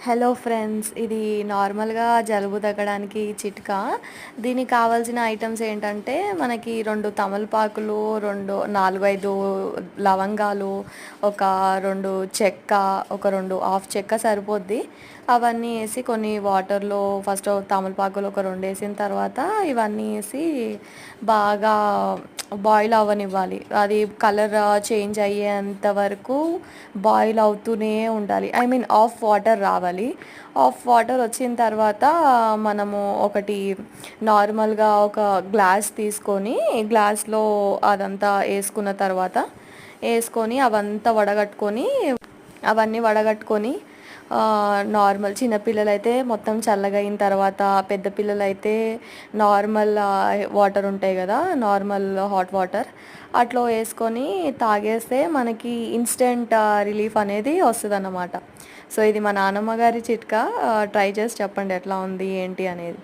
Hello friends, ఇది నార్మల్గా జలుబు తగ్గడానికి చిట్కా. దీనికి కావాల్సిన ఐటమ్స్ ఏంటంటే, మనకి 2 తమలపాకులు, 4, 5 లవంగాలు, ఒక 2 చెక్క, ఒక 2 హాఫ్ చెక్క సరిపోద్ది. అవన్నీ వేసి కొన్ని వాటర్లో ఫస్ట్ తమలపాకులు ఒక 2 వేసిన తర్వాత ఇవన్నీ వేసి బాగా బాయిల్ అవ్వనివ్వాలి. అది కలర్ చేంజ్ అయ్యేంత వరకు బాయిల్ అవుతూనే ఉండాలి. ఐ మీన్ ఆఫ్ వాటర్ రావాలి. ఆఫ్ వాటర్ వచ్చిన తర్వాత మనము ఒకటి నార్మల్గా ఒక గ్లాస్ తీసుకొని గ్లాస్లో అదంతా వేసుకున్న తర్వాత వేసుకొని అవన్నీ వడగట్టుకొని నార్మల్ చిన్నపిల్లలైతే మొత్తం చల్లగా అయిన తర్వాత, పెద్ద పిల్లలైతే నార్మల్ వాటర్ ఉంటాయి కదా, నార్మల్ హాట్ వాటర్ అట్లా వేసుకొని తాగేస్తే మనకి ఇన్స్టెంట్ రిలీఫ్ అనేది వస్తుందన్నమాట. సో ఇది మా నానమ్మ గారి చిట్కా. ట్రై చేసి చెప్పండి ఎట్లా ఉంది ఏంటి అనేది.